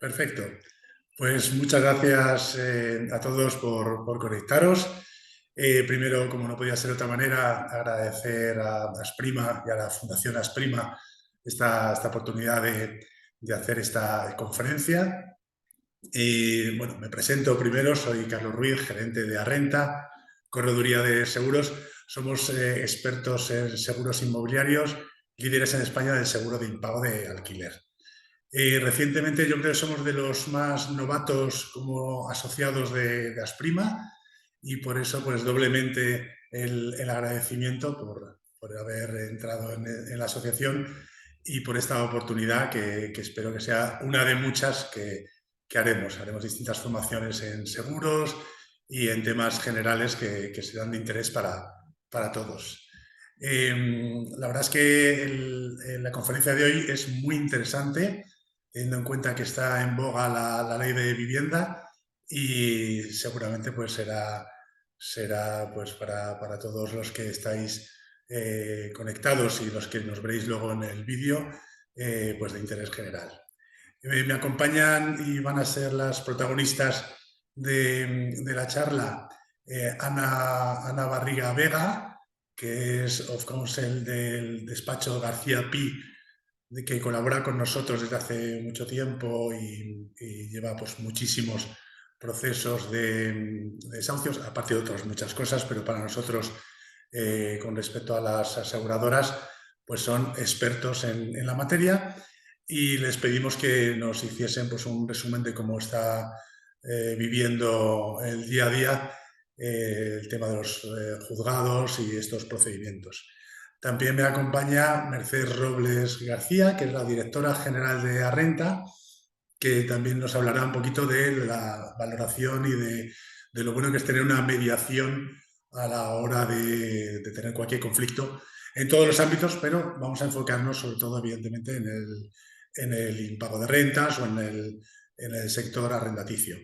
Perfecto. Pues muchas gracias a todos por conectaros. Primero, como no podía ser de otra manera, agradecer a Asprima y a la Fundación Asprima esta oportunidad de hacer esta conferencia. Y bueno, me presento primero, soy Carlos Ruiz, gerente de Arrenta, Correduría de Seguros. Somos expertos en seguros inmobiliarios, líderes en España del seguro de impago de alquiler. Recientemente yo creo que somos de los más novatos como asociados de Asprima y por eso pues doblemente el agradecimiento por haber entrado en la asociación y por esta oportunidad que espero que sea una de muchas que haremos. Haremos distintas formaciones en seguros y en temas generales que serán de interés para todos. La verdad es que la conferencia de hoy es muy interesante, teniendo en cuenta que está en boga la ley de vivienda y seguramente pues será pues para todos los que estáis conectados y los que nos veréis luego en el vídeo, pues de interés general. Me acompañan y van a ser las protagonistas de la charla Ana Barriga Vega, que es of counsel del despacho García Pi, que colabora con nosotros desde hace mucho tiempo y lleva pues muchísimos procesos de desahucios, aparte de otras muchas cosas, pero para nosotros, con respecto a las aseguradoras, pues son expertos en la materia y les pedimos que nos hiciesen pues un resumen de cómo está viviendo el día a día el tema de los juzgados y estos procedimientos. También me acompaña Mercedes Robles García, que es la directora general de Arrenta, que también nos hablará un poquito de la valoración y de lo bueno que es tener una mediación a la hora de tener cualquier conflicto en todos los ámbitos, pero vamos a enfocarnos sobre todo, evidentemente, en el impago de rentas o en el sector arrendaticio.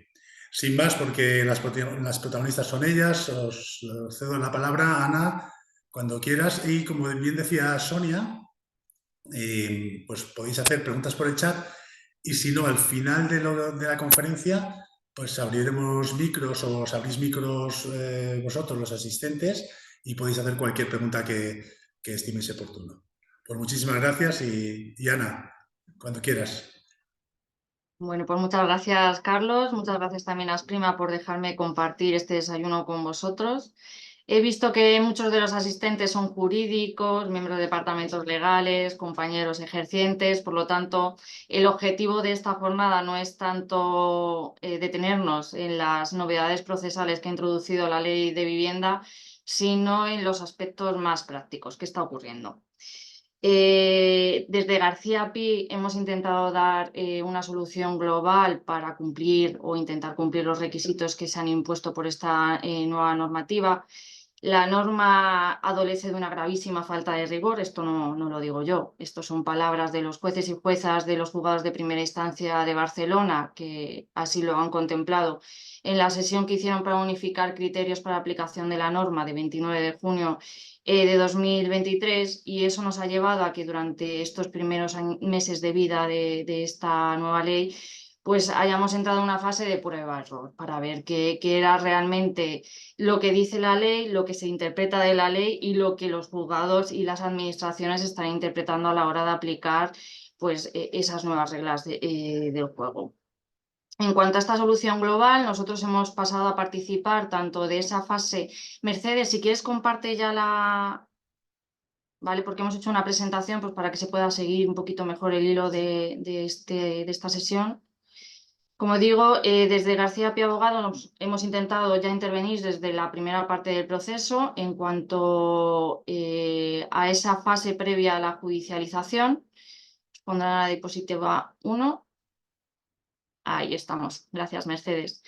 Sin más, porque las protagonistas son ellas, os cedo la palabra, Ana, cuando quieras. Y como bien decía Sonia, pues podéis hacer preguntas por el chat y si no, al final de la conferencia, pues abriremos micros o os abrís micros vosotros, los asistentes, y podéis hacer cualquier pregunta que estiméis oportuno. Pues muchísimas gracias y Ana, cuando quieras. Bueno, pues muchas gracias, Carlos. Muchas gracias también a Asprima por dejarme compartir este desayuno con vosotros. He visto que muchos de los asistentes son jurídicos, miembros de departamentos legales, compañeros ejercientes. Por lo tanto, el objetivo de esta jornada no es tanto detenernos en las novedades procesales que ha introducido la Ley de Vivienda, sino en los aspectos más prácticos que está ocurriendo. Desde García Pi hemos intentado dar una solución global para cumplir o intentar cumplir los requisitos que se han impuesto por esta nueva normativa. La norma adolece de una gravísima falta de rigor, esto no lo digo yo, esto son palabras de los jueces y juezas de los juzgados de primera instancia de Barcelona, que así lo han contemplado en la sesión que hicieron para unificar criterios para aplicación de la norma de 29 de junio de 2023, y eso nos ha llevado a que durante estos primeros meses de vida de esta nueva ley pues hayamos entrado en una fase de prueba-error para ver qué era realmente lo que dice la ley, lo que se interpreta de la ley y lo que los juzgados y las administraciones están interpretando a la hora de aplicar pues, esas nuevas reglas del juego. En cuanto a esta solución global, nosotros hemos pasado a participar tanto de esa fase. Mercedes, si quieres comparte ya ¿vale? Porque hemos hecho una presentación pues, para que se pueda seguir un poquito mejor el hilo de esta sesión. Como digo, desde García Pi Abogado hemos intentado ya intervenir desde la primera parte del proceso en cuanto a esa fase previa a la judicialización. Pondrán la diapositiva 1. Ahí estamos. Gracias, Mercedes.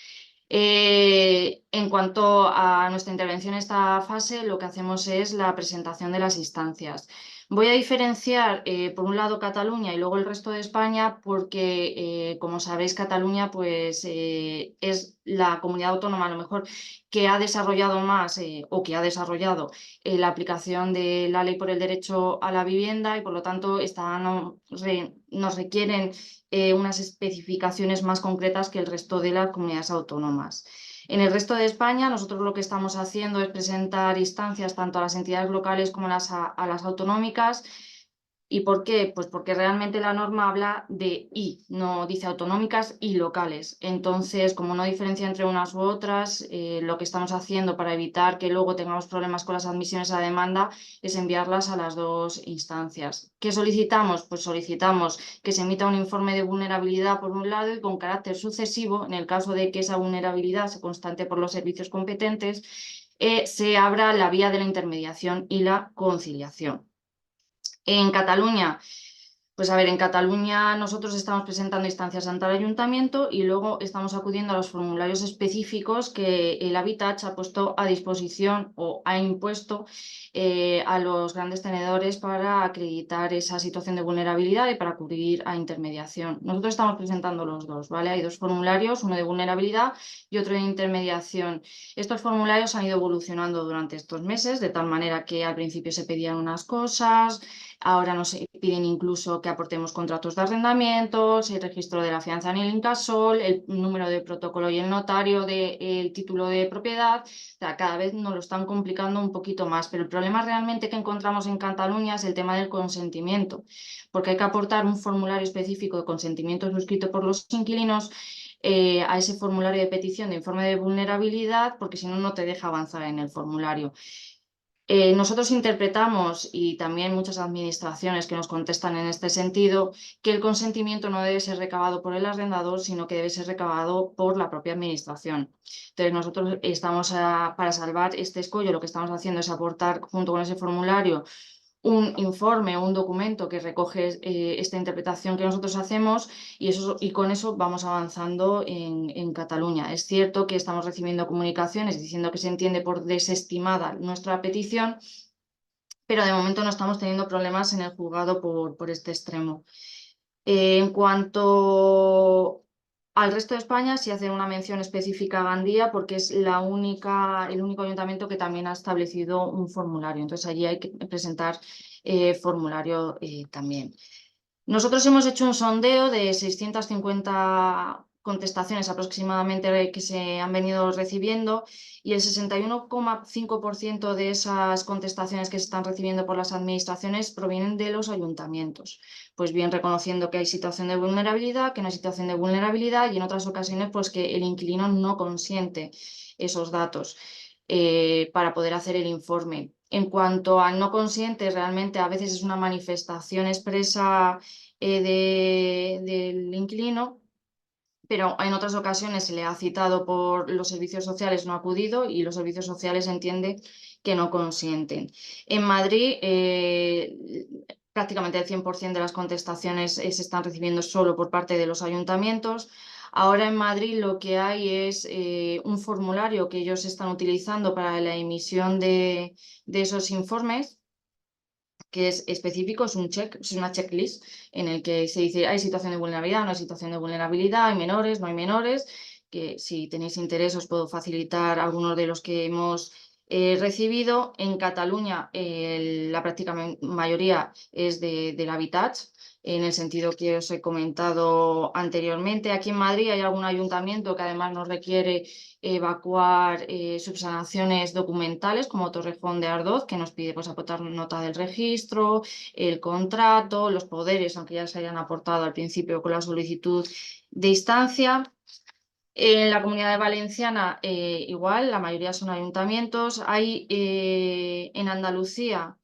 En cuanto a nuestra intervención en esta fase, lo que hacemos es la presentación de las instancias. Voy a diferenciar, por un lado, Cataluña y luego el resto de España, porque, como sabéis, Cataluña pues, es la comunidad autónoma a lo mejor que ha desarrollado más o que ha desarrollado la aplicación de la ley por el derecho a la vivienda y, por lo tanto, nos requieren unas especificaciones más concretas que el resto de las comunidades autónomas. En el resto de España, nosotros lo que estamos haciendo es presentar instancias tanto a las entidades locales como a las autonómicas. ¿Y por qué? Pues porque realmente la norma habla de y, no dice autonómicas y locales. Entonces, como no diferencia entre unas u otras, lo que estamos haciendo para evitar que luego tengamos problemas con las admisiones a demanda es enviarlas a las dos instancias. ¿Qué solicitamos? Pues solicitamos que se emita un informe de vulnerabilidad por un lado y con carácter sucesivo, en el caso de que esa vulnerabilidad se constate por los servicios competentes, se abra la vía de la intermediación y la conciliación. En Cataluña, pues a ver, en Cataluña nosotros estamos presentando instancias ante el ayuntamiento y luego estamos acudiendo a los formularios específicos que el Habitatge ha puesto a disposición o ha impuesto a los grandes tenedores para acreditar esa situación de vulnerabilidad y para acudir a intermediación. Nosotros estamos presentando los dos, ¿vale? Hay dos formularios, uno de vulnerabilidad y otro de intermediación. Estos formularios han ido evolucionando durante estos meses, de tal manera que al principio se pedían unas cosas. Ahora nos piden incluso que aportemos contratos de arrendamientos, el registro de la fianza en el incasol, el número de protocolo y el notario del título de propiedad. O sea, cada vez nos lo están complicando un poquito más, pero el problema realmente que encontramos en Cataluña es el tema del consentimiento, porque hay que aportar un formulario específico de consentimiento suscrito por los inquilinos a ese formulario de petición de informe de vulnerabilidad, porque si no, no te deja avanzar en el formulario. Nosotros interpretamos, y también muchas administraciones que nos contestan en este sentido, que el consentimiento no debe ser recabado por el arrendador, sino que debe ser recabado por la propia administración. Entonces, nosotros estamos para salvar este escollo, lo que estamos haciendo es aportar junto con ese formulario un informe o un documento que recoge esta interpretación que nosotros hacemos y con eso vamos avanzando en Cataluña. Es cierto que estamos recibiendo comunicaciones diciendo que se entiende por desestimada nuestra petición, pero de momento no estamos teniendo problemas en el juzgado por este extremo. En cuanto al resto de España, sí hacer una mención específica a Gandía porque es el único ayuntamiento que también ha establecido un formulario. Entonces allí hay que presentar formulario también. Nosotros hemos hecho un sondeo de 650 contestaciones aproximadamente que se han venido recibiendo y el 61,5% de esas contestaciones que se están recibiendo por las administraciones provienen de los ayuntamientos. Pues bien, reconociendo que hay situación de vulnerabilidad, que no hay situación de vulnerabilidad y en otras ocasiones pues que el inquilino no consiente esos datos para poder hacer el informe. En cuanto al no consiente, realmente a veces es una manifestación expresa del inquilino, pero en otras ocasiones se le ha citado por los servicios sociales, no ha acudido y los servicios sociales entienden que no consienten. En Madrid, prácticamente el 100% de las contestaciones se están recibiendo solo por parte de los ayuntamientos. Ahora en Madrid lo que hay es un formulario que ellos están utilizando para la emisión de esos informes, que es específico, es una checklist en el que se dice hay situación de vulnerabilidad, no hay situación de vulnerabilidad, hay menores, no hay menores, que si tenéis interés os puedo facilitar algunos de los que hemos recibido. En Cataluña la práctica mayoría es del Habitatge, en el sentido que os he comentado anteriormente. Aquí en Madrid hay algún ayuntamiento que además nos requiere evacuar subsanaciones documentales como Torrejón de Ardoz, que nos pide pues, aportar nota del registro, el contrato, los poderes, aunque ya se hayan aportado al principio con la solicitud de instancia. En la Comunidad de Valenciana igual, la mayoría son ayuntamientos. Hay en Andalucía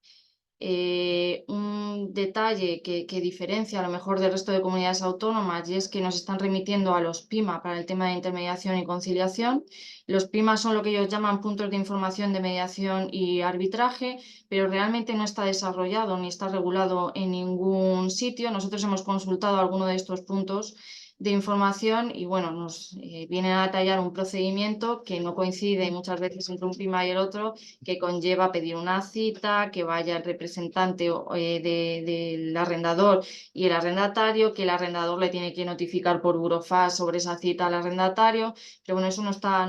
un detalle que diferencia a lo mejor del resto de comunidades autónomas y es que nos están remitiendo a los PIMA para el tema de intermediación y conciliación. Los PIMA son lo que ellos llaman puntos de información de mediación y arbitraje, pero realmente no está desarrollado ni está regulado en ningún sitio. Nosotros hemos consultado alguno de estos puntos de información y bueno, nos vienen a detallar un procedimiento que no coincide muchas veces entre un prima y el otro, que conlleva pedir una cita, que vaya el representante del arrendador y el arrendatario, que el arrendador le tiene que notificar por burofax sobre esa cita al arrendatario, pero bueno, eso no está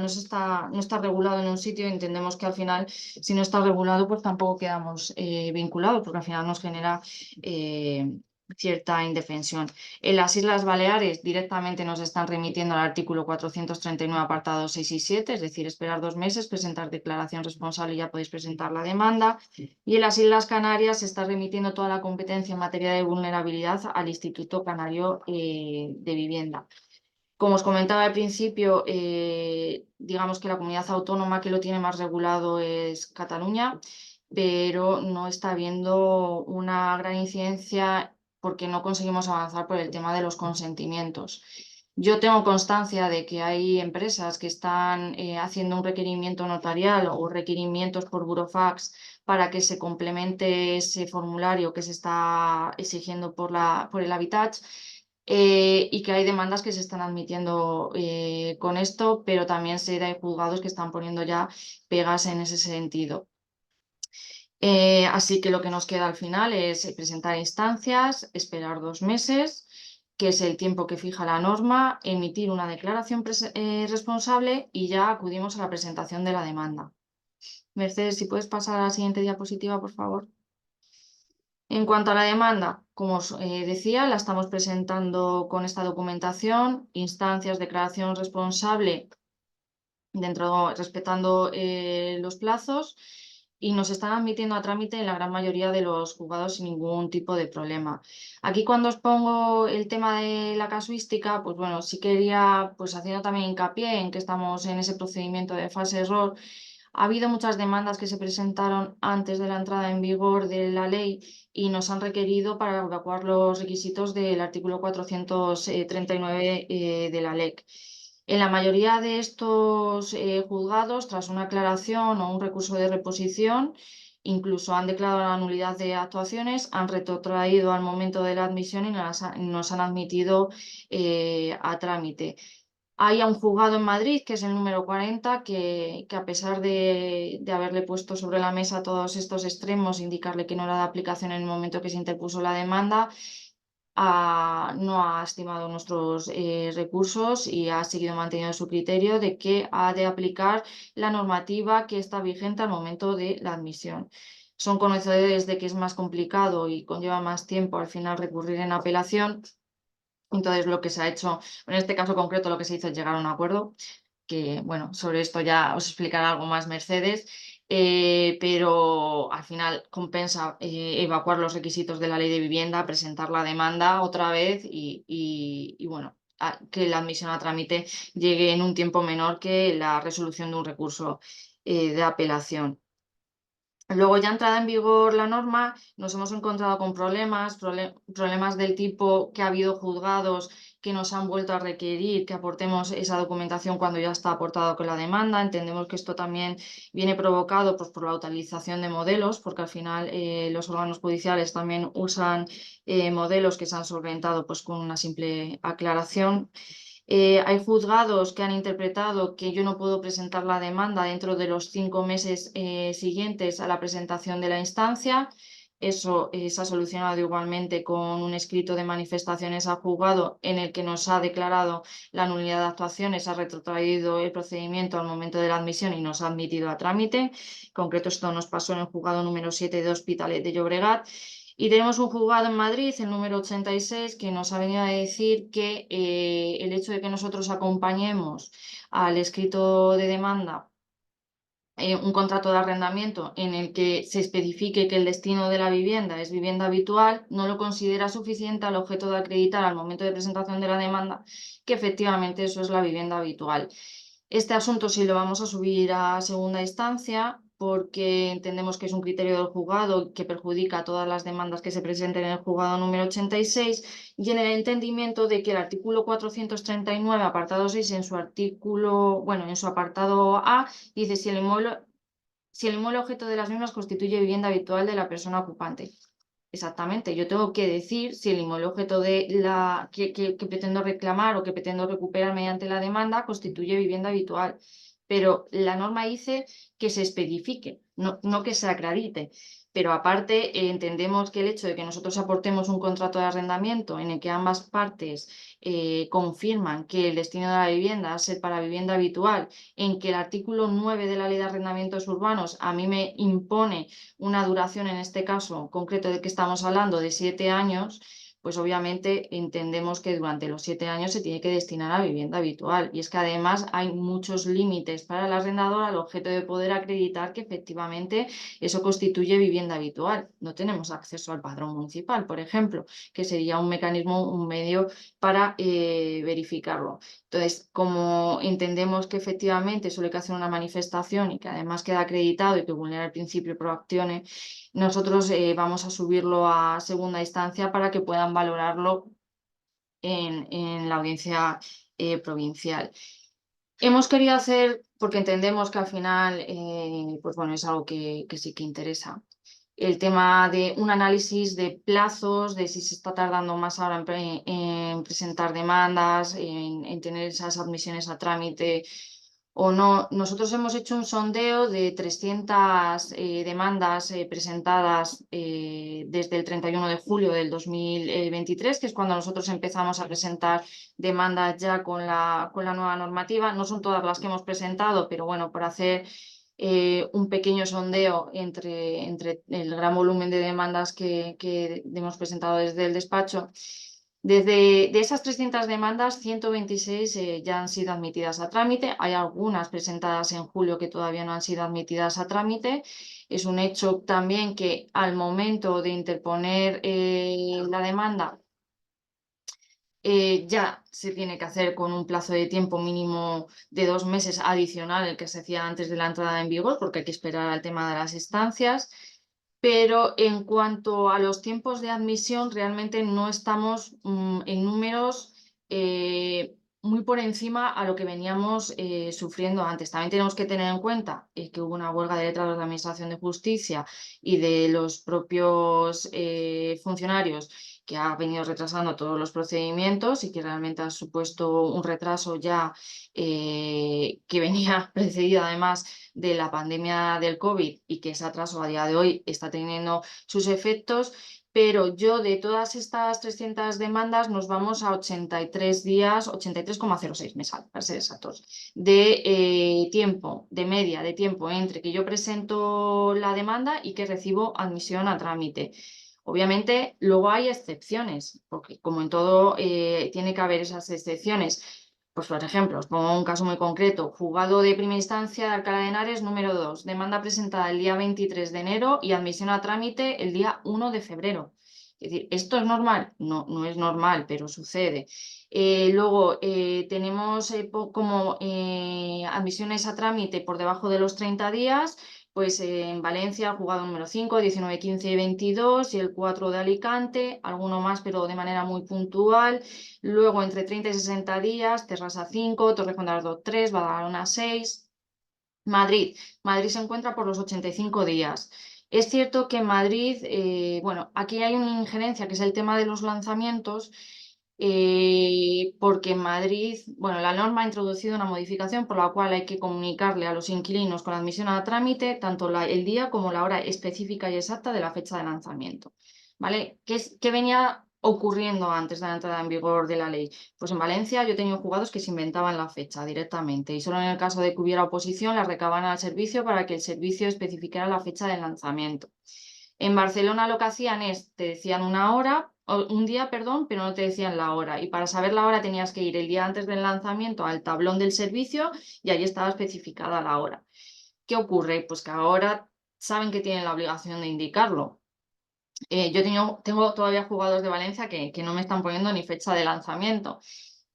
regulado en un sitio y entendemos que al final, si no está regulado, pues tampoco quedamos vinculados, porque al final nos genera cierta indefensión. En las Islas Baleares directamente nos están remitiendo al artículo 439, apartados 6 y 7, es decir, esperar 2 meses, presentar declaración responsable y ya podéis presentar la demanda. Y en las Islas Canarias se está remitiendo toda la competencia en materia de vulnerabilidad al Instituto Canario de Vivienda. Como os comentaba al principio, digamos que la comunidad autónoma que lo tiene más regulado es Cataluña, pero no está habiendo una gran incidencia porque no conseguimos avanzar por el tema de los consentimientos. Yo tengo constancia de que hay empresas que están haciendo un requerimiento notarial o requerimientos por burofax para que se complemente ese formulario que se está exigiendo por el Habitatge. Y que hay demandas que se están admitiendo con esto, pero también sé que hay juzgados que están poniendo ya pegas en ese sentido. Así que lo que nos queda al final es presentar instancias, esperar 2 meses, que es el tiempo que fija la norma, emitir una declaración responsable y ya acudimos a la presentación de la demanda. Mercedes, si puedes pasar a la siguiente diapositiva, por favor. En cuanto a la demanda, como os decía, la estamos presentando con esta documentación, instancias, declaración responsable, respetando los plazos, y nos están admitiendo a trámite en la gran mayoría de los juzgados sin ningún tipo de problema. Aquí cuando os pongo el tema de la casuística, pues bueno, sí quería, pues haciendo también hincapié en que estamos en ese procedimiento de fase error. Ha habido muchas demandas que se presentaron antes de la entrada en vigor de la ley y nos han requerido para evacuar los requisitos del artículo 439 de la LEC. En la mayoría de estos juzgados, tras una aclaración o un recurso de reposición, incluso han declarado la nulidad de actuaciones, han retrotraído al momento de la admisión y nos han admitido a trámite. Hay un juzgado en Madrid, que es el número 40, que a pesar de haberle puesto sobre la mesa todos estos extremos, indicarle que no era de aplicación en el momento que se interpuso la demanda, no ha estimado nuestros recursos y ha seguido manteniendo su criterio de que ha de aplicar la normativa que está vigente al momento de la admisión. Son conocedores de que es más complicado y conlleva más tiempo al final recurrir en apelación. Entonces, lo que se ha hecho, en este caso concreto, lo que se hizo es llegar a un acuerdo, que bueno, sobre esto ya os explicará algo más Mercedes, pero al final compensa evacuar los requisitos de la ley de vivienda, presentar la demanda otra vez y bueno, que la admisión a trámite llegue en un tiempo menor que la resolución de un recurso de apelación. Luego, ya entrada en vigor la norma, nos hemos encontrado con problemas del tipo que ha habido juzgados que nos han vuelto a requerir que aportemos esa documentación cuando ya está aportado con la demanda. Entendemos que esto también viene provocado, pues, por la utilización de modelos, porque al final los órganos judiciales también usan modelos que se han solventado, pues, con una simple aclaración. Hay juzgados que han interpretado que yo no puedo presentar la demanda dentro de los 5 meses siguientes a la presentación de la instancia. Eso se ha solucionado igualmente con un escrito de manifestaciones al juzgado en el que nos ha declarado la nulidad de actuaciones, ha retrotraído el procedimiento al momento de la admisión y nos ha admitido a trámite. En concreto, esto nos pasó en el juzgado número 7 de Hospitalet de Llobregat. Y tenemos un juzgado en Madrid, el número 86, que nos ha venido a decir que el hecho de que nosotros acompañemos al escrito de demanda un contrato de arrendamiento en el que se especifique que el destino de la vivienda es vivienda habitual, no lo considera suficiente al objeto de acreditar al momento de presentación de la demanda que efectivamente eso es la vivienda habitual. Este asunto sí lo vamos a subir a segunda instancia porque entendemos que es un criterio del juzgado que perjudica a todas las demandas que se presenten en el juzgado número 86 y en el entendimiento de que el artículo 439, apartado 6, en su apartado A, dice si el inmueble objeto de las mismas constituye vivienda habitual de la persona ocupante. exactamente. Yo tengo que decir si el inmueble objeto de la que pretendo reclamar o que pretendo recuperar mediante la demanda constituye vivienda habitual. Pero la norma dice que se especifique, no que se acredite. Pero aparte, entendemos que el hecho de que nosotros aportemos un contrato de arrendamiento en el que ambas partes confirman que el destino de la vivienda va a ser para vivienda habitual, en que el artículo 9 de la Ley de Arrendamientos Urbanos a mí me impone una duración, en este caso concreto de que estamos hablando, de 7 años, pues obviamente entendemos que durante los 7 años se tiene que destinar a vivienda habitual. Y es que además hay muchos límites para el arrendador al objeto de poder acreditar que efectivamente eso constituye vivienda habitual. No tenemos acceso al padrón municipal, por ejemplo, que sería un mecanismo, un medio para verificarlo. Entonces, como entendemos que efectivamente solo hay que hacer una manifestación y que además queda acreditado y que vulnera el principio pro actione, nosotros vamos a subirlo a segunda instancia para que puedan valorarlo en la audiencia provincial. Hemos querido hacer, porque entendemos que al final pues bueno, es algo que sí que interesa, el tema de un análisis de plazos, de si se está tardando más ahora en presentar demandas, en tener esas admisiones a trámite o no. Nosotros hemos hecho un sondeo de 300 demandas presentadas desde el 31 de julio del 2023, que es cuando nosotros empezamos a presentar demandas ya con la nueva normativa. No son todas las que hemos presentado, pero bueno, por hacer un pequeño sondeo entre el gran volumen de demandas que hemos presentado desde el despacho. De esas 300 demandas, 126 ya han sido admitidas a trámite. Hay algunas presentadas en julio que todavía no han sido admitidas a trámite. Es un hecho también que al momento de interponer la demanda, ya se tiene que hacer con un plazo de tiempo mínimo de 2 meses adicional al que se hacía antes de la entrada en vigor, porque hay que esperar al tema de las estancias. Pero en cuanto a los tiempos de admisión, realmente no estamos en números muy por encima a lo que veníamos sufriendo antes. También tenemos que tener en cuenta que hubo una huelga de letrados de Administración de Justicia y de los propios funcionarios que ha venido retrasando todos los procedimientos y que realmente ha supuesto un retraso ya que venía precedido además de la pandemia del COVID y que ese atraso a día de hoy está teniendo sus efectos. Pero yo de todas estas 300 demandas nos vamos a 83 días, 83,06 me sale, para ser exactos, de tiempo, de media de tiempo entre que yo presento la demanda y que recibo admisión a trámite. Obviamente, luego hay excepciones, porque como en todo tiene que haber esas excepciones. Pues, por ejemplo, os pongo un caso muy concreto. Juzgado de primera instancia de Alcalá de Henares, número 2. Demanda presentada el día 23 de enero y admisión a trámite el día 1 de febrero. Es decir, ¿esto es normal? No, no es normal, pero sucede. Luego, tenemos como admisiones a trámite por debajo de los 30 días, pues en Valencia, juzgado número 5, 19, 15 y 22, y el 4 de Alicante, alguno más, pero de manera muy puntual. Luego, entre 30 y 60 días, Terrassa 5, Torrejón de Ardoz 3, Badalona 6. Madrid. Madrid se encuentra por los 85 días. Es cierto que en Madrid, bueno, aquí hay una injerencia que es el tema de los lanzamientos, porque en Madrid, bueno, la norma ha introducido una modificación por la cual hay que comunicarle a los inquilinos con la admisión a trámite tanto el día como la hora específica y exacta de la fecha de lanzamiento. ¿Vale? ¿Qué venía ocurriendo antes de la entrada en vigor de la ley? Pues en Valencia yo he tenido juzgados que se inventaban la fecha directamente y solo en el caso de que hubiera oposición la recababan al servicio para que el servicio especificara la fecha del lanzamiento. En Barcelona lo que hacían es, te decían una hora, un día, perdón, pero no te decían la hora. Y para saber la hora tenías que ir el día antes del lanzamiento al tablón del servicio y allí estaba especificada la hora. ¿Qué ocurre? Pues que ahora saben que tienen la obligación de indicarlo. Yo tengo todavía jugadores de Valencia que no me están poniendo ni fecha de lanzamiento,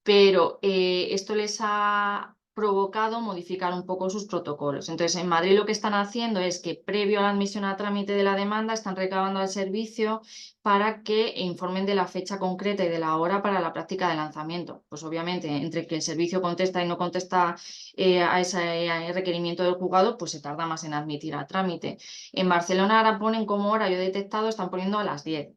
pero esto les ha provocado modificar un poco sus protocolos. Entonces, en Madrid lo que están haciendo es que previo a la admisión a trámite de la demanda están recabando al servicio para que informen de la fecha concreta y de la hora para la práctica de lanzamiento. Pues obviamente, entre que el servicio contesta y no contesta a ese requerimiento del juzgado, pues se tarda más en admitir a trámite. En Barcelona ahora ponen como hora, yo he detectado, están poniendo a las 10.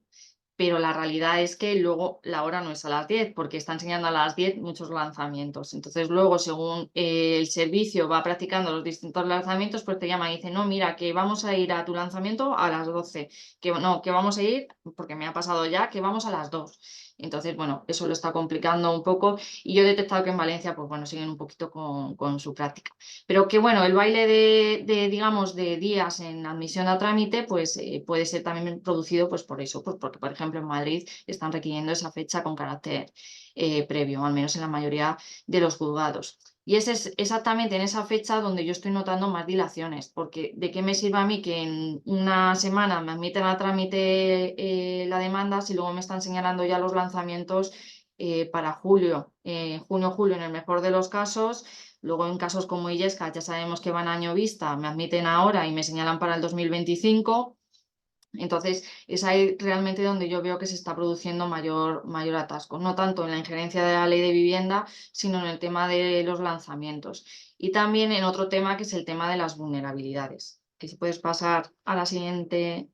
Pero la realidad es que luego la hora no es a las 10, porque está enseñando a las 10 muchos lanzamientos. Entonces luego, según el servicio va practicando los distintos lanzamientos, pues te llama y dice, no, mira, que vamos a ir a tu lanzamiento a las 12, que no, que vamos a ir, porque me ha pasado ya, que vamos a las 2. Entonces, bueno, eso lo está complicando un poco y yo he detectado que en Valencia, pues bueno, siguen un poquito con su práctica. Pero que bueno, el baile digamos, de días en admisión a trámite, pues puede ser también producido pues por eso, pues porque, por ejemplo, en Madrid están requiriendo esa fecha con carácter previo, al menos en la mayoría de los juzgados. Y ese es exactamente en esa fecha donde yo estoy notando más dilaciones, porque ¿de qué me sirve a mí que en una semana me admiten a trámite la demanda si luego me están señalando ya los lanzamientos para julio, junio, julio en el mejor de los casos? Luego en casos como Illescas ya sabemos que van a año vista, me admiten ahora y me señalan para el 2025. Entonces, es ahí realmente donde yo veo que se está produciendo mayor atasco, no tanto en la injerencia de la ley de vivienda, sino en el tema de los lanzamientos. Y también en otro tema que es el tema de las vulnerabilidades. Que si puedes pasar a la siguiente.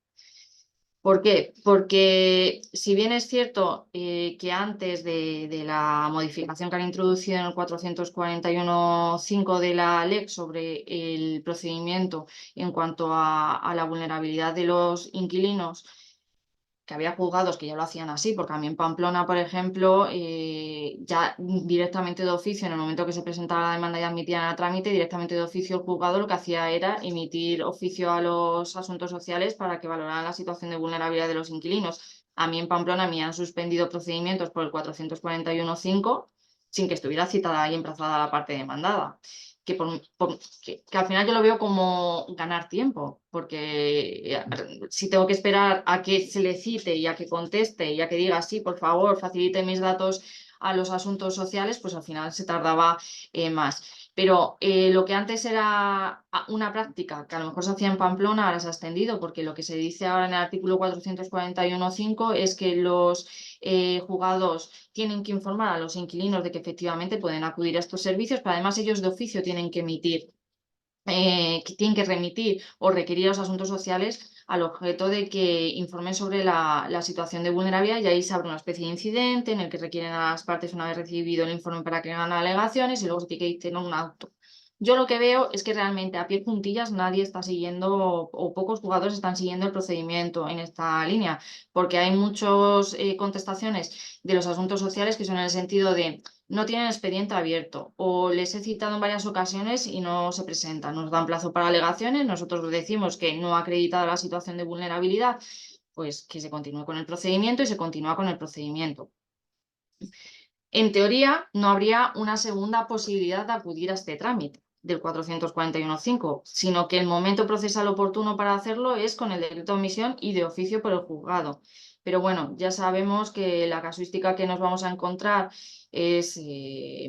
¿Por qué? Porque si bien es cierto que antes de la modificación que han introducido en el 441.5 de la LEC sobre el procedimiento en cuanto a la vulnerabilidad de los inquilinos, que había juzgados que ya lo hacían así, porque a mí en Pamplona, por ejemplo, ya directamente de oficio, en el momento que se presentaba la demanda y admitían a trámite, directamente de oficio el juzgado lo que hacía era emitir oficio a los asuntos sociales para que valoraran la situación de vulnerabilidad de los inquilinos. A mí en Pamplona me han suspendido procedimientos por el 441.5 sin que estuviera citada y emplazada la parte demandada. Que al final yo lo veo como ganar tiempo, porque si tengo que esperar a que se le cite y a que conteste y a que diga sí, por favor, facilite mis datos a los asuntos sociales, pues al final se tardaba más. Pero lo que antes era una práctica que a lo mejor se hacía en Pamplona, ahora se ha extendido, porque lo que se dice ahora en el artículo 441.5 es que los juzgados tienen que informar a los inquilinos de que efectivamente pueden acudir a estos servicios, pero además ellos de oficio tienen que emitir, que tienen que remitir o requerir a los asuntos sociales al objeto de que informen sobre la situación de vulnerabilidad, y ahí se abre una especie de incidente en el que requieren a las partes, una vez recibido el informe, para que hagan alegaciones y luego se tiene que dictar un auto. Yo lo que veo es que realmente a pie juntillas nadie está siguiendo o pocos jugadores están siguiendo el procedimiento en esta línea, porque hay muchas contestaciones de los asuntos sociales que son en el sentido de no tienen expediente abierto o les he citado en varias ocasiones y no se presentan. Nos dan plazo para alegaciones, nosotros decimos que no ha acreditado la situación de vulnerabilidad, pues que se continúe con el procedimiento y se continúa con el procedimiento. En teoría, no habría una segunda posibilidad de acudir a este trámite del 441.5, sino que el momento procesal oportuno para hacerlo es con el decreto de admisión y de oficio por el juzgado. Pero bueno, ya sabemos que la casuística que nos vamos a encontrar es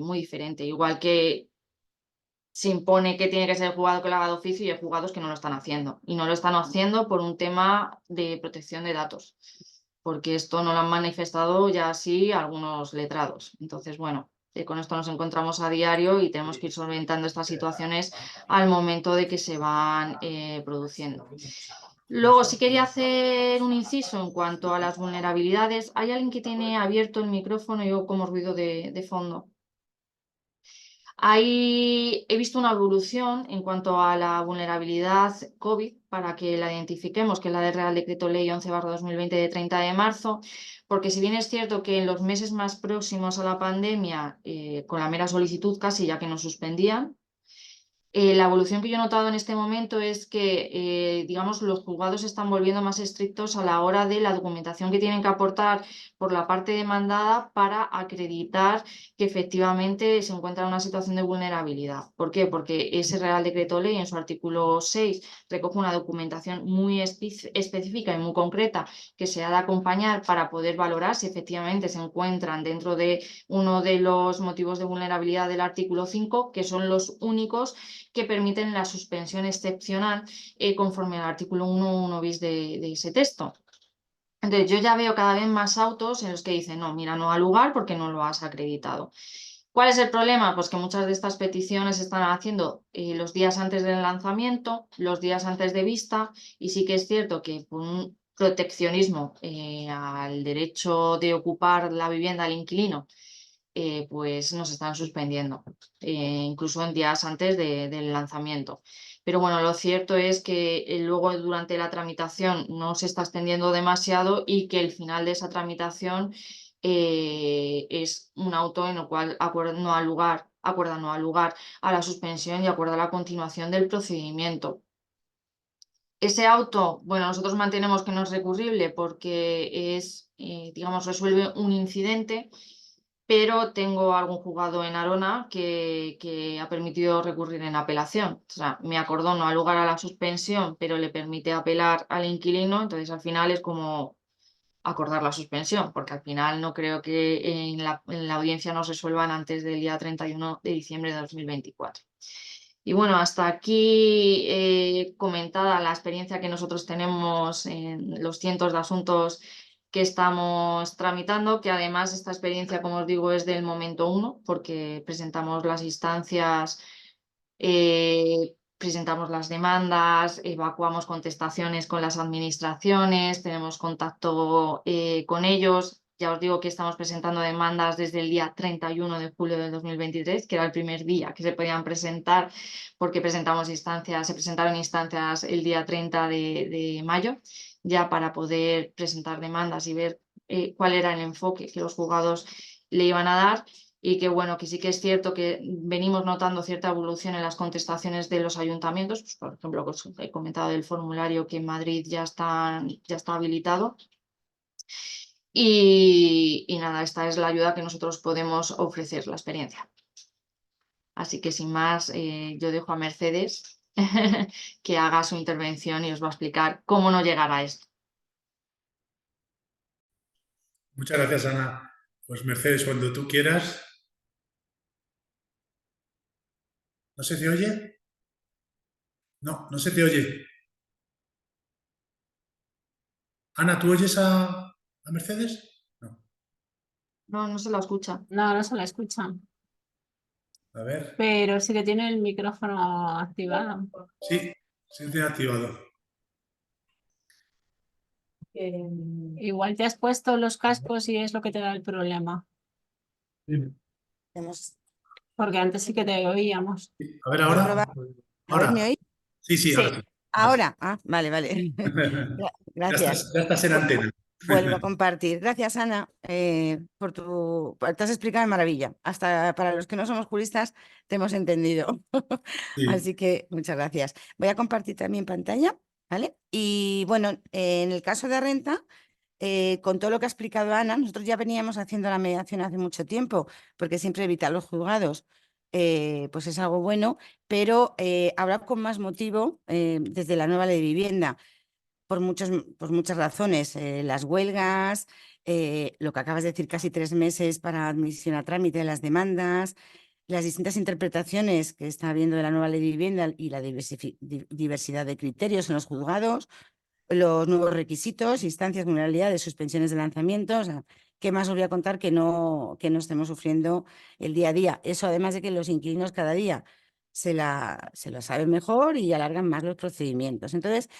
muy diferente, igual que se impone que tiene que ser el juzgado que lo haga de oficio y hay juzgados que no lo están haciendo. Y no lo están haciendo por un tema de protección de datos, porque esto no lo han manifestado ya así algunos letrados. Entonces, bueno, con esto nos encontramos a diario y tenemos que ir solventando estas situaciones al momento de que se van produciendo. Luego, sí quería hacer un inciso en cuanto a las vulnerabilidades. ¿Hay alguien que tiene abierto el micrófono y oigo como ruido de fondo? Ahí he visto una evolución en cuanto a la vulnerabilidad COVID para que la identifiquemos, que es la del Real Decreto Ley 11/2020 de 30 de marzo, porque si bien es cierto que en los meses más próximos a la pandemia, con la mera solicitud casi ya que nos suspendían, La evolución que yo he notado en este momento es que, digamos, los juzgados se están volviendo más estrictos a la hora de la documentación que tienen que aportar por la parte demandada para acreditar que efectivamente se encuentra en una situación de vulnerabilidad. ¿Por qué? Porque ese Real Decreto Ley en su artículo 6 recoge una documentación muy específica y muy concreta que se ha de acompañar para poder valorar si efectivamente se encuentran dentro de uno de los motivos de vulnerabilidad del artículo 5, que son los únicos que permiten la suspensión excepcional conforme al artículo 1.1 bis de ese texto. Entonces, yo ya veo cada vez más autos en los que dicen, no, mira, no ha lugar porque no lo has acreditado. ¿Cuál es el problema? Pues que muchas de estas peticiones se están haciendo los días antes del lanzamiento, los días antes de vista, y sí que es cierto que por un proteccionismo al derecho de ocupar la vivienda del inquilino, pues nos están suspendiendo, incluso en días antes del lanzamiento. Pero bueno, lo cierto es que luego durante la tramitación no se está extendiendo demasiado y que el final de esa tramitación es un auto en el cual acuerda no ha lugar a la suspensión y acuerda la continuación del procedimiento. Ese auto, bueno, nosotros mantenemos que no es recurrible porque es, digamos, resuelve un incidente, pero tengo algún juzgado en Arona que ha permitido recurrir en apelación. O sea, me acordó no ha lugar a la suspensión, pero le permite apelar al inquilino, entonces al final es como acordar la suspensión, porque al final no creo que en la audiencia nos resuelvan antes del día 31 de diciembre de 2024. Y bueno, hasta aquí comentada la experiencia que nosotros tenemos en los cientos de asuntos que estamos tramitando, que además esta experiencia, como os digo, es del momento 1, porque presentamos las instancias, presentamos las demandas, evacuamos contestaciones con las administraciones, tenemos contacto con ellos. Ya os digo que estamos presentando demandas desde el día 31 de julio del 2023, que era el primer día que se podían presentar, porque se presentaron instancias el día 30 de mayo, ya para poder presentar demandas y ver cuál era el enfoque que los juzgados le iban a dar. Y que bueno, que sí que es cierto que venimos notando cierta evolución en las contestaciones de los ayuntamientos, pues, por ejemplo, que os he comentado del formulario que en Madrid ya está habilitado. Y nada, esta es la ayuda que nosotros podemos ofrecer, la experiencia. Así que sin más, yo dejo a Mercedes que haga su intervención y os va a explicar cómo no llegar a esto. Muchas gracias, Ana. Pues Mercedes, cuando tú quieras. ¿No se te oye? No, no se te oye. Ana, ¿tú oyes a Mercedes? No. No, no se la escucha. No, no se la escucha, A ver. pero sí que tiene el micrófono activado. Sí, se tiene activado. Igual te has puesto los cascos y es lo que te da el problema, porque antes sí que te oíamos. A ver, ahora. A ver, ¿me Ahora. oís? Sí, sí, ahora Sí. sí. Ahora. Ah, vale, vale. Gracias. Ya estás en antena. Vuelvo a compartir. Gracias, Ana, por te has explicado de maravilla. Hasta para los que no somos juristas te hemos entendido. Sí. Así que muchas gracias. Voy a compartir también pantalla, ¿vale? Y bueno, en el caso de renta, con todo lo que ha explicado Ana, nosotros ya veníamos haciendo la mediación hace mucho tiempo, porque siempre evita los juzgados. Pues es algo bueno, pero ahora con más motivo desde la nueva ley de vivienda por muchas razones. Las huelgas, lo que acabas de decir, casi 3 meses para admisión a trámite de las demandas, las distintas interpretaciones que está habiendo de la nueva ley de vivienda y la diversidad de criterios en los juzgados, los nuevos requisitos, instancias, vulnerabilidades, suspensiones de lanzamiento. O sea, ¿qué más os voy a contar que no estemos sufriendo el día a día? Eso además de que los inquilinos cada día se lo saben mejor y alargan más los procedimientos. Entonces,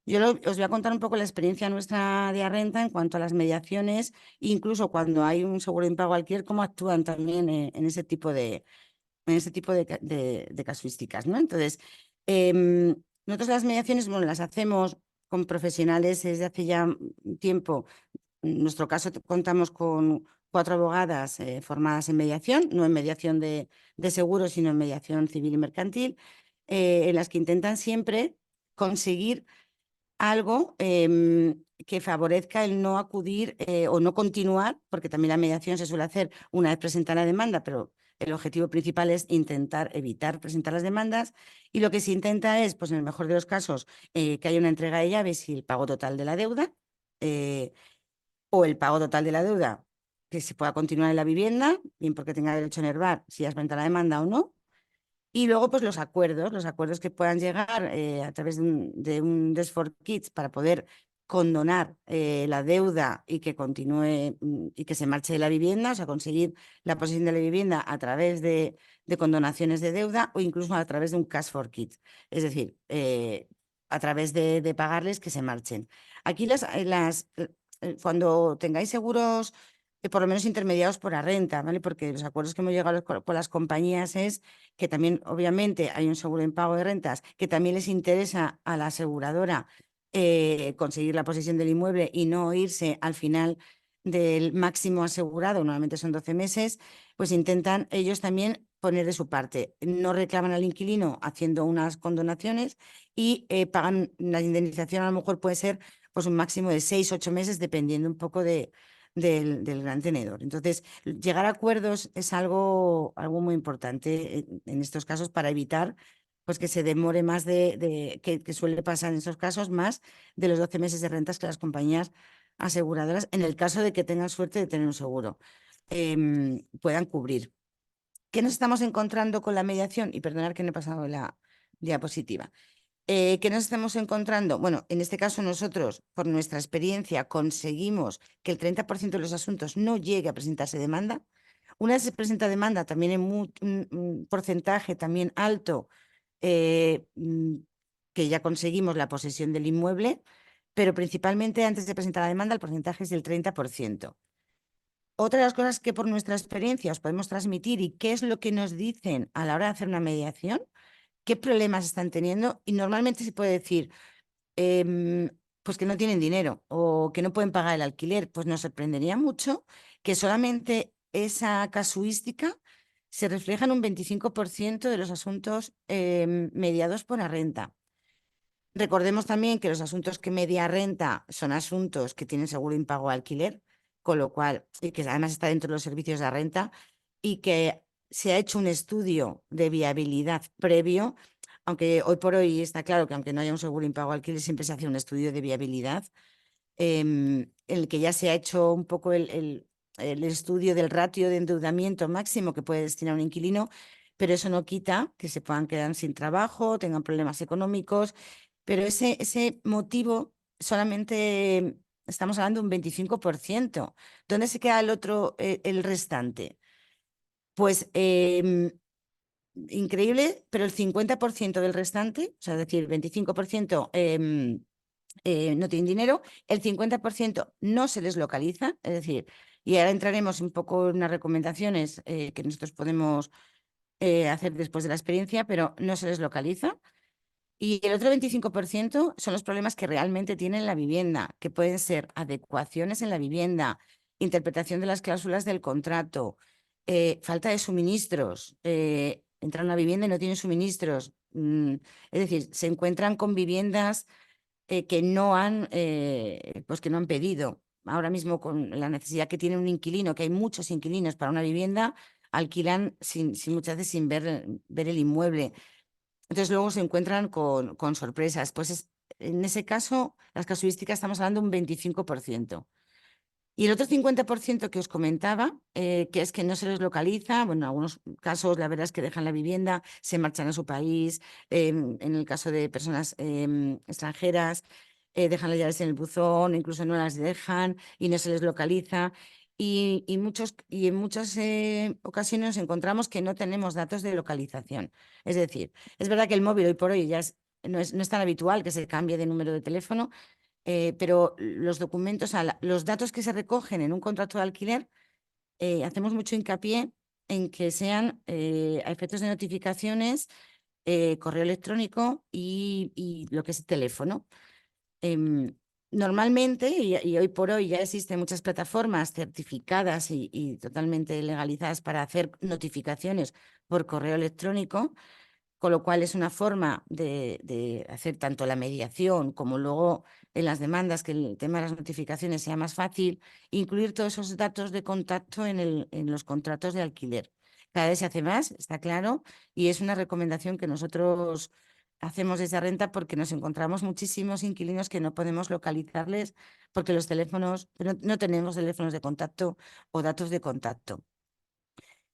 os voy a contar un poco la experiencia nuestra de Arrenta en cuanto a las mediaciones, incluso cuando hay un seguro de impago alquiler, cómo actúan también en ese tipo de casuísticas, ¿no? Entonces, nosotros las mediaciones, bueno, las hacemos con profesionales desde hace ya un tiempo. En nuestro caso contamos con 4 abogadas formadas en mediación, no en mediación de seguros, sino en mediación civil y mercantil. en las que intentan siempre conseguir algo que favorezca el no acudir o no continuar, porque también la mediación se suele hacer una vez presentada la demanda, pero el objetivo principal es intentar evitar presentar las demandas, y lo que se intenta es, pues en el mejor de los casos, que haya una entrega de llaves y el pago total de la deuda, o el pago total de la deuda, que se pueda continuar en la vivienda, bien porque tenga derecho a enervar si has presentado la demanda o no. Y luego, pues los acuerdos que puedan llegar a través de un Desk for Kids para poder condonar la deuda y que continúe y que se marche de la vivienda, o sea, conseguir la posesión de la vivienda a través de condonaciones de deuda o incluso a través de un Cash for Kids, es decir, a través de pagarles que se marchen. Aquí cuando tengáis seguros por lo menos intermediados por Arrenta, ¿vale? Porque los acuerdos que hemos llegado con las compañías es que también, obviamente, hay un seguro en pago de rentas, que también les interesa a la aseguradora conseguir la posesión del inmueble y no irse al final del máximo asegurado, normalmente son 12 meses, pues intentan ellos también poner de su parte. No reclaman al inquilino haciendo unas condonaciones y pagan la indemnización, a lo mejor puede ser pues un máximo de 6, 8 meses, dependiendo un poco del gran tenedor. Entonces, llegar a acuerdos es algo muy importante en estos casos para evitar pues, que se demore más que suele pasar en esos casos, más de los 12 meses de rentas que las compañías aseguradoras, en el caso de que tengan suerte de tener un seguro, puedan cubrir. ¿Qué nos estamos encontrando con la mediación? Y perdonar que no he pasado la diapositiva. ¿Qué nos estamos encontrando? Bueno, en este caso nosotros, por nuestra experiencia, conseguimos que el 30% de los asuntos no llegue a presentarse demanda. Una vez se presenta demanda, también en un porcentaje también alto, que ya conseguimos la posesión del inmueble, pero principalmente antes de presentar la demanda el porcentaje es del 30%. Otra de las cosas que por nuestra experiencia os podemos transmitir y qué es lo que nos dicen a la hora de hacer una mediación, qué problemas están teniendo, y normalmente se puede decir pues que no tienen dinero o que no pueden pagar el alquiler. Pues nos sorprendería mucho que solamente esa casuística se refleja en un 25% de los asuntos mediados por Arrenta. Recordemos también que los asuntos que media Arrenta son asuntos que tienen seguro impago de alquiler, con lo cual, y que además está dentro de los servicios de Arrenta, y que se ha hecho un estudio de viabilidad previo, aunque hoy por hoy está claro que aunque no haya un seguro impago de alquiler, siempre se hace un estudio de viabilidad, en el que ya se ha hecho un poco el estudio del ratio de endeudamiento máximo que puede destinar un inquilino, pero eso no quita que se puedan quedar sin trabajo, tengan problemas económicos, pero ese motivo solamente estamos hablando de un 25%. ¿Dónde se queda el restante? Pues increíble, pero el 50% del restante, o sea, es decir, 25% no tienen dinero, el 50% no se les localiza, es decir, y ahora entraremos un poco en unas recomendaciones que nosotros podemos hacer después de la experiencia, pero no se les localiza. Y el otro 25% son los problemas que realmente tienen la vivienda, que pueden ser adecuaciones en la vivienda, interpretación de las cláusulas del contrato, falta de suministros, entran a una vivienda y no tienen suministros. Es decir, se encuentran con viviendas que no han pedido. Ahora mismo, con la necesidad que tiene un inquilino, que hay muchos inquilinos para una vivienda, alquilan muchas veces sin ver el inmueble. Entonces luego se encuentran con sorpresas. Pues en ese caso, las casuísticas estamos hablando de un 25%. Y el otro 50% que os comentaba, que es que no se les localiza, bueno, en algunos casos la verdad es que dejan la vivienda, se marchan a su país, en el caso de personas extranjeras, dejan las llaves en el buzón, incluso no las dejan y no se les localiza. Y en muchas ocasiones nos encontramos que no tenemos datos de localización. Es decir, es verdad que el móvil hoy por hoy no es tan habitual que se cambie de número de teléfono, pero los documentos, los datos que se recogen en un contrato de alquiler, hacemos mucho hincapié en que sean a efectos de notificaciones, correo electrónico y lo que es teléfono. Normalmente, y hoy por hoy ya existen muchas plataformas certificadas y totalmente legalizadas para hacer notificaciones por correo electrónico, con lo cual es una forma de hacer tanto la mediación como luego en las demandas, que el tema de las notificaciones sea más fácil, incluir todos esos datos de contacto en los contratos de alquiler. Cada vez se hace más, está claro, y es una recomendación que nosotros hacemos desde Arrenta porque nos encontramos muchísimos inquilinos que no podemos localizarles porque los teléfonos, no tenemos teléfonos de contacto o datos de contacto.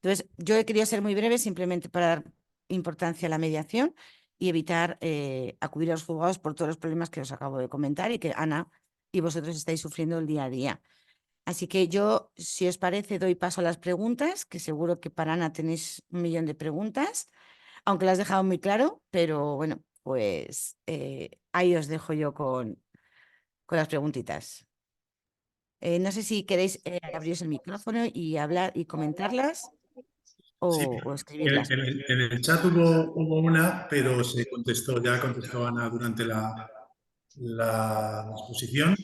Entonces, yo he querido ser muy breve simplemente para dar importancia a la mediación y evitar acudir a los juzgados por todos los problemas que os acabo de comentar y que Ana y vosotros estáis sufriendo el día a día. Así que yo, si os parece, doy paso a las preguntas, que seguro que para Ana tenéis 1.000.000 de preguntas, aunque las he dejado muy claro, pero bueno, pues ahí os dejo yo con las preguntitas. No sé si queréis abriros el micrófono y hablar y comentarlas Sí, o escribirlas. en el chat hubo una, pero ya contestó Ana durante la exposición,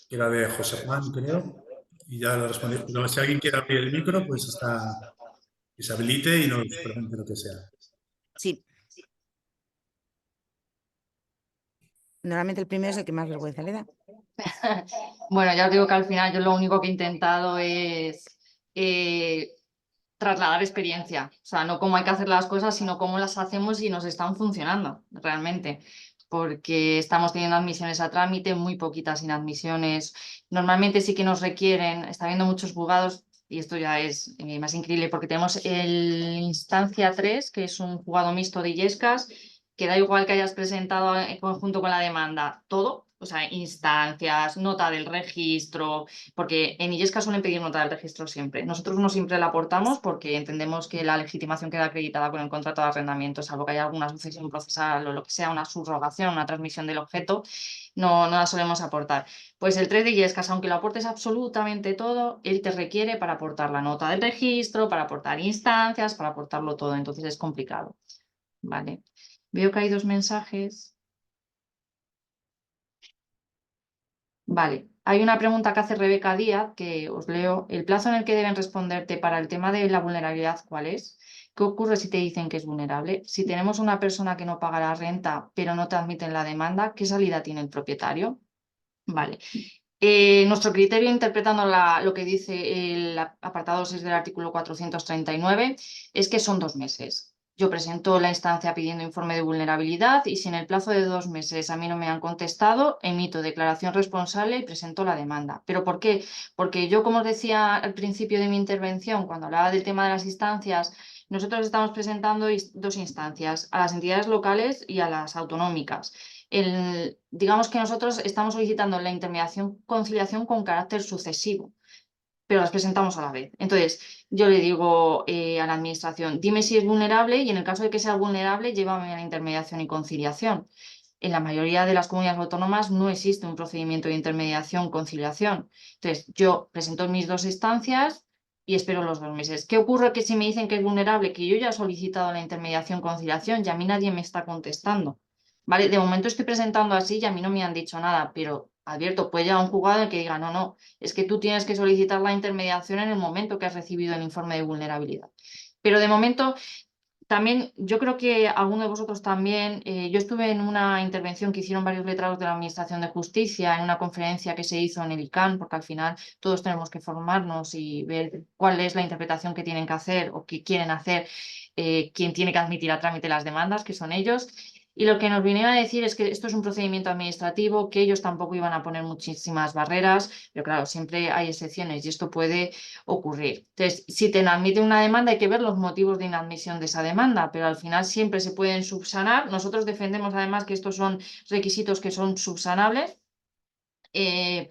que era de José Juan, creo, y ya lo respondí. Pero si alguien quiere abrir el micro, pues que se habilite y nos pregunte lo que sea. Sí. Normalmente el primero es el que más vergüenza le da. Bueno, ya os digo que al final yo lo único que he intentado es trasladar experiencia. O sea, no cómo hay que hacer las cosas, sino cómo las hacemos y nos están funcionando realmente. Porque estamos teniendo admisiones a trámite, muy poquitas inadmisiones. Normalmente sí que nos requieren, está habiendo muchos juzgados, y esto ya es más increíble, porque tenemos el instancia 3, que es un juzgado mixto de Illescas, que da igual que hayas presentado en conjunto con la demanda todo, o sea, instancias, nota del registro, porque en Illescas suelen pedir nota del registro siempre. Nosotros no siempre la aportamos porque entendemos que la legitimación queda acreditada con el contrato de arrendamiento, salvo que haya alguna sucesión procesal o lo que sea, una subrogación, una transmisión del objeto, no la solemos aportar. Pues el 3 de Illescas, aunque lo aportes absolutamente todo, él te requiere para aportar la nota del registro, para aportar instancias, para aportarlo todo, entonces es complicado. Vale. Veo que hay 2 mensajes. Vale, hay una pregunta que hace Rebeca Díaz, que os leo. ¿El plazo en el que deben responderte para el tema de la vulnerabilidad cuál es? ¿Qué ocurre si te dicen que es vulnerable? Si tenemos una persona que no paga la renta, pero no te admiten la demanda, ¿qué salida tiene el propietario? Vale. Nuestro criterio, interpretando lo que dice el apartado 6 del artículo 439, es que son 2 meses. Yo presento la instancia pidiendo informe de vulnerabilidad y si en el plazo de 2 meses a mí no me han contestado, emito declaración responsable y presento la demanda. ¿Pero por qué? Porque yo, como os decía al principio de mi intervención, cuando hablaba del tema de las instancias, nosotros estamos presentando 2 instancias, a las entidades locales y a las autonómicas. Digamos que nosotros estamos solicitando la intermediación conciliación con carácter sucesivo, pero las presentamos a la vez. Entonces, yo le digo a la administración, dime si es vulnerable y en el caso de que sea vulnerable, llévame a la intermediación y conciliación. En la mayoría de las comunidades autónomas no existe un procedimiento de intermediación-conciliación. Entonces, yo presento mis 2 instancias y espero los 2 meses. ¿Qué ocurre que si me dicen que es vulnerable, que yo ya he solicitado la intermediación-conciliación y a mí nadie me está contestando? ¿Vale? De momento estoy presentando así y a mí no me han dicho nada, pero advierto, puede llegar un juzgado en que diga, no, es que tú tienes que solicitar la intermediación en el momento que has recibido el informe de vulnerabilidad. Pero de momento, también, yo creo que alguno de vosotros también, yo estuve en una intervención que hicieron varios letrados de la Administración de Justicia, en una conferencia que se hizo en el ICANN, porque al final todos tenemos que formarnos y ver cuál es la interpretación que tienen que hacer o que quieren hacer, quien tiene que admitir a trámite las demandas, que son ellos. Y lo que nos vinieron a decir es que esto es un procedimiento administrativo, que ellos tampoco iban a poner muchísimas barreras, pero claro, siempre hay excepciones y esto puede ocurrir. Entonces, si te admiten una demanda, hay que ver los motivos de inadmisión de esa demanda, pero al final siempre se pueden subsanar. Nosotros defendemos además que estos son requisitos que son subsanables,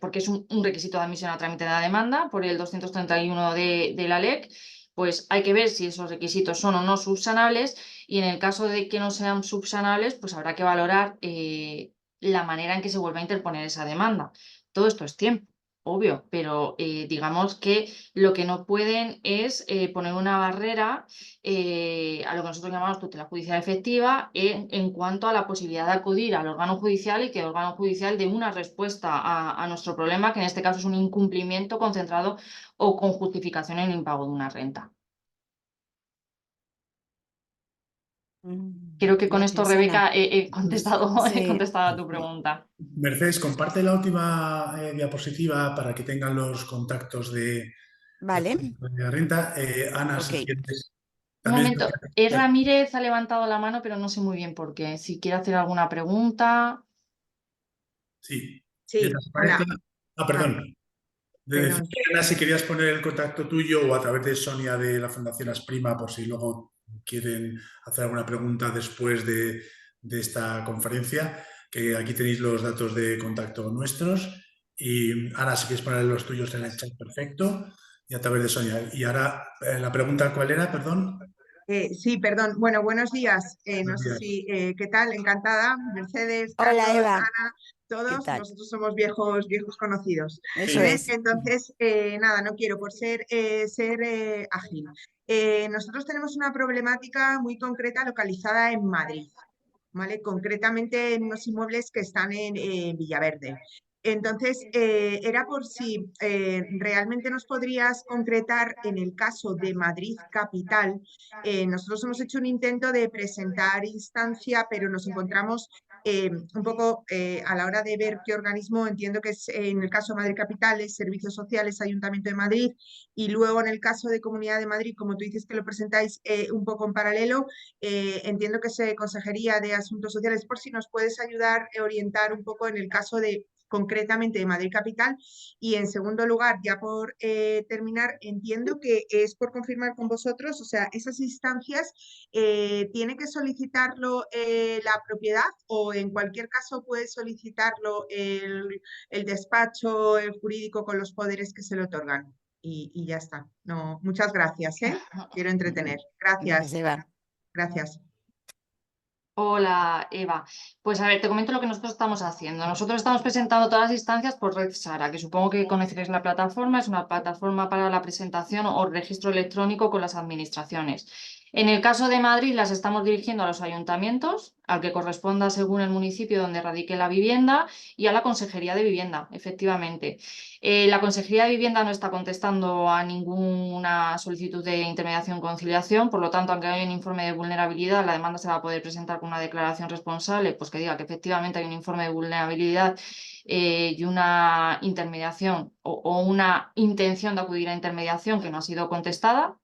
porque es un requisito de admisión a trámite de la demanda por el 231 de la LEC. Pues hay que ver si esos requisitos son o no subsanables y en el caso de que no sean subsanables, pues habrá que valorar la manera en que se vuelva a interponer esa demanda. Todo esto es tiempo, obvio, pero digamos que lo que no pueden es poner una barrera a lo que nosotros llamamos tutela judicial efectiva en cuanto a la posibilidad de acudir al órgano judicial y que el órgano judicial dé una respuesta a nuestro problema, que en este caso es un incumplimiento concentrado o con justificación en el impago de una renta. Creo que con esto, Gracias, Ana. Rebeca, he contestado, he Sí. contestado a tu pregunta. Mercedes, comparte la última diapositiva para que tengan los contactos de Vale, renta. Ana, ok. si quieres. Un También momento, Ramírez ha levantado la mano, pero no sé muy bien por qué. Si quiere hacer alguna pregunta. sí. Sí, Mientras hola. aparezca. Perdón. De decir, Perdón. Ana, si querías poner el contacto tuyo o a través de Sonia de la Fundación Asprima, por si luego quieren hacer alguna pregunta después de esta conferencia, que aquí tenéis los datos de contacto nuestros. Y Ana, si quieres poner los tuyos en el chat, perfecto. Y a través de Sonia. Y ahora, la pregunta, ¿cuál era? Perdón. Sí, perdón. Bueno, buenos días. No Buenos sé días. si, ¿qué tal? Encantada. Mercedes, Hola, Carlos, Eva. Ana, ¿Qué todos. tal? Nosotros somos viejos conocidos. Eso ¿Vale? es. Entonces, nada, no quiero por ser ágil. Nosotros tenemos una problemática muy concreta localizada en Madrid, ¿vale? Concretamente en unos inmuebles que están en Villaverde. Entonces, era por si realmente nos podrías concretar en el caso de Madrid Capital. Nosotros hemos hecho un intento de presentar instancia, pero nos encontramos un poco a la hora de ver qué organismo, entiendo que es en el caso de Madrid Capital, es Servicios Sociales, Ayuntamiento de Madrid, y luego en el caso de Comunidad de Madrid, como tú dices que lo presentáis un poco en paralelo, entiendo que es Consejería de Asuntos Sociales, por si nos puedes ayudar a orientar un poco en el caso de concretamente de Madrid Capital. Y en segundo lugar, ya por terminar, entiendo que es por confirmar con vosotros, o sea, esas instancias tiene que solicitarlo la propiedad o en cualquier caso puede solicitarlo el despacho jurídico con los poderes que se le otorgan. Y ya está. No, muchas gracias, ¿eh? Quiero entretener. Gracias, Gracias. Eva. Gracias. Hola, Eva. Pues a ver, te comento lo que nosotros estamos haciendo. Nosotros estamos presentando todas las instancias por Red Sara, que supongo que conoceréis la plataforma. Es una plataforma para la presentación o registro electrónico con las administraciones. En el caso de Madrid, las estamos dirigiendo a los ayuntamientos, al que corresponda según el municipio donde radique la vivienda, y a la Consejería de Vivienda, efectivamente. La Consejería de Vivienda no está contestando a ninguna solicitud de intermediación o conciliación, por lo tanto, aunque haya un informe de vulnerabilidad, la demanda se va a poder presentar con una declaración responsable, pues que diga que efectivamente hay un informe de vulnerabilidad y una intermediación o una intención de acudir a intermediación que no ha sido contestada.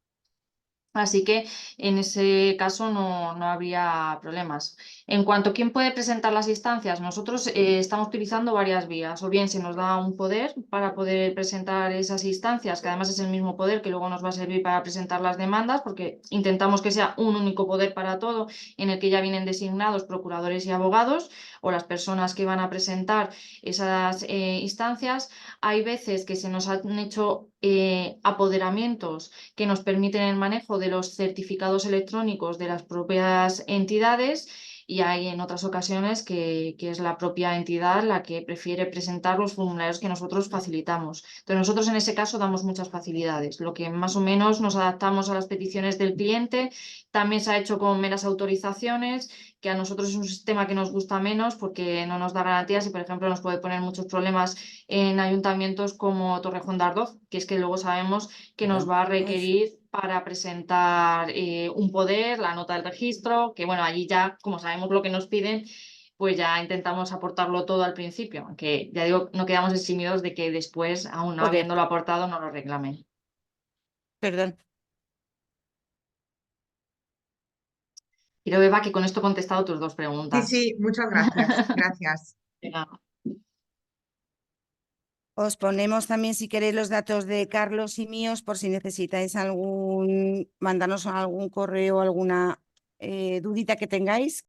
Así que en ese caso no habría problemas. En cuanto a quién puede presentar las instancias, nosotros estamos utilizando varias vías. O bien se nos da un poder para poder presentar esas instancias, que además es el mismo poder que luego nos va a servir para presentar las demandas, porque intentamos que sea un único poder para todo, en el que ya vienen designados procuradores y abogados o las personas que van a presentar esas instancias. Hay veces que se nos han hecho apoderamientos que nos permiten el manejo de los certificados electrónicos de las propias entidades, y hay en otras ocasiones que es la propia entidad la que prefiere presentar los formularios que nosotros facilitamos. Entonces nosotros en ese caso damos muchas facilidades, lo que más o menos nos adaptamos a las peticiones del cliente. También se ha hecho con meras autorizaciones, que a nosotros es un sistema que nos gusta menos porque no nos da garantías y, por ejemplo, nos puede poner muchos problemas en ayuntamientos como Torrejón de Ardoz, que es que luego sabemos que nos va a requerir para presentar un poder, la nota del registro, que bueno, allí ya, como sabemos lo que nos piden, pues ya intentamos aportarlo todo al principio, aunque ya digo, no quedamos eximidos de que después, aún no Ok. habiéndolo aportado, no lo reclamen. Perdón. Creo, Eva, que con esto he contestado tus dos Sí, preguntas. sí, muchas gracias. Gracias. Venga. Os ponemos también, si queréis, los datos de Carlos y míos por si necesitáis mandarnos algún correo, alguna dudita que tengáis.